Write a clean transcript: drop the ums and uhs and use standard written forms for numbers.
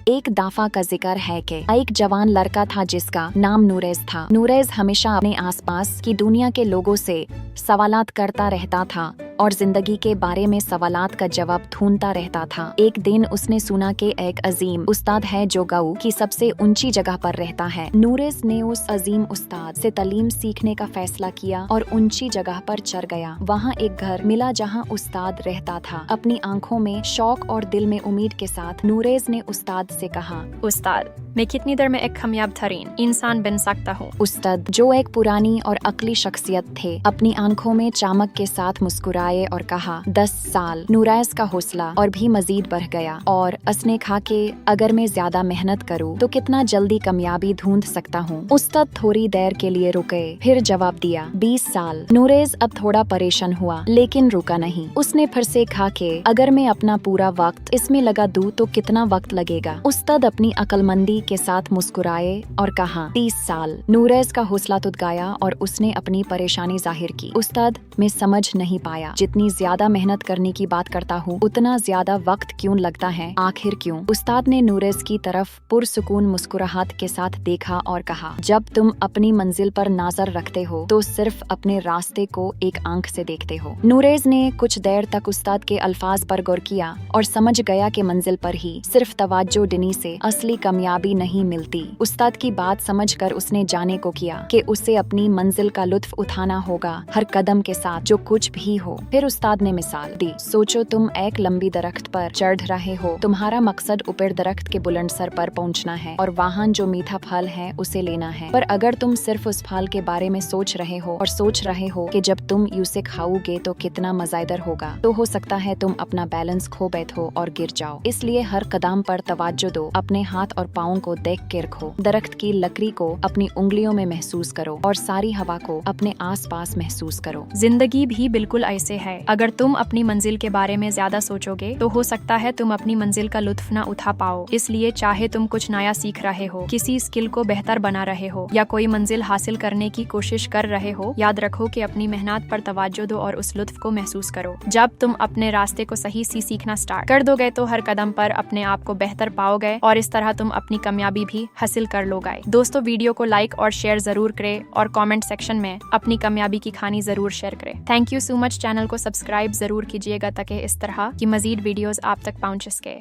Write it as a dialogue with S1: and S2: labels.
S1: एक दफा का जिक्र है कि एक जवान लड़का था जिसका नाम नूरेज था। नूरेज हमेशा अपने आसपास की दुनिया के लोगों से सवालात करता रहता था और जिंदगी के बारे में सवालात का जवाब ढूंढता रहता था। एक दिन उसने सुना कि एक अजीम उस्ताद है जो गाँव की सबसे ऊंची जगह पर रहता है। नूरेज ने उस अजीम उस्ताद से तालीम सीखने का फैसला किया और ऊंची जगह पर चढ़ गया। वहाँ एक घर मिला जहाँ उस्ताद रहता था। अपनी आंखों में शौक और दिल में उम्मीद के साथ नूरेज ने उस्ताद से कहा,
S2: उस्ताद, मैं कितनी देर में एक कामयाब तरीन इंसान बन सकता हूँ?
S1: उस्ताद, जो एक पुरानी और अक्ली शख्सियत थे, अपनी आंखों में चमक के साथ मुस्कुराए और कहा, 10 साल। नूरेज का हौसला और भी मजीद बढ़ गया और उसने कहा कि अगर मैं ज्यादा मेहनत करूँ तो कितना जल्दी कामयाबी ढूंढ सकता हूँ। उस्ताद थोड़ी देर के लिए रुके, फिर जवाब दिया, 20 साल। नूरेज अब थोड़ा परेशान हुआ लेकिन रुका नहीं। उसने फिर से कहा कि अगर मैं अपना पूरा वक्त इसमें लगा दूं तो कितना वक्त लगेगा। उस्ताद अपनी अक्लमंदी के साथ मुस्कुराए और कहा, 30 साल। नूरेज का हौसला टूट गया और उसने अपनी परेशानी जाहिर की। उस्ताद, मैं समझ नहीं पाया, जितनी ज्यादा मेहनत करने की बात करता हूँ उतना ज्यादा वक्त क्यों लगता है, आखिर क्यों? उस्ताद ने नूरेज की तरफ पुरसुकून मुस्कुराहट के साथ देखा और कहा, जब तुम अपनी मंजिल पर नजर रखते हो तो सिर्फ अपने रास्ते को एक आंख से देखते हो। नूरेज ने कुछ देर तक उस्ताद के अल्फाज पर गौर किया और समझ गया कि मंजिल पर ही सिर्फ तवज्जो देने से असली कामयाबी नहीं मिलती। उस्ताद की बात समझकर उसने जाने को किया कि उसे अपनी मंजिल का लुत्फ उठाना होगा, हर कदम के साथ जो कुछ भी हो। फिर उस्ताद ने मिसाल दी, सोचो तुम एक लंबी दरख्त पर चढ़ रहे हो। तुम्हारा मकसद ऊपर दरख्त के बुलंद सर पर पहुंचना है और वहाँ जो मीठा फल है उसे लेना है। पर अगर तुम सिर्फ उस फल के बारे में सोच रहे हो और सोच रहे हो कि जब तुम उसे खाओगे तो कितना मजेदार होगा, तो हो सकता है तुम अपना बैलेंस खो बैठो और गिर जाओ। इसलिए हर कदम पर तवज्जो दो, अपने हाथ और पाँव को देख के रखो, दरख्त की लकड़ी को अपनी उंगलियों में महसूस करो और सारी हवा को अपने आसपास महसूस करो।
S2: जिंदगी भी बिल्कुल ऐसे है। अगर तुम अपनी मंजिल के बारे में ज्यादा सोचोगे तो हो सकता है तुम अपनी मंजिल का लुत्फ न उठा पाओ। इसलिए चाहे तुम कुछ नया सीख रहे हो, किसी स्किल को बेहतर बना रहे हो या कोई मंजिल हासिल करने की कोशिश कर रहे हो, याद रखो कि अपनी मेहनत पर तवज्जो दो और उस लुत्फ को महसूस करो। जब तुम अपने रास्ते को सही से सीखना स्टार्ट कर दोगे तो हर कदम पर अपने आप को बेहतर पाओगे और इस तरह तुम अपनी कामयाबी भी हासिल कर लोगे। दोस्तों, वीडियो को लाइक और शेयर जरूर करें और कमेंट सेक्शन में अपनी कामयाबी की कहानी जरूर शेयर करें। Thank you so much. Channel को सब्सक्राइब जरूर कीजिएगा ताकि इस तरह की मजीद वीडियोस आप तक पहुंच सके।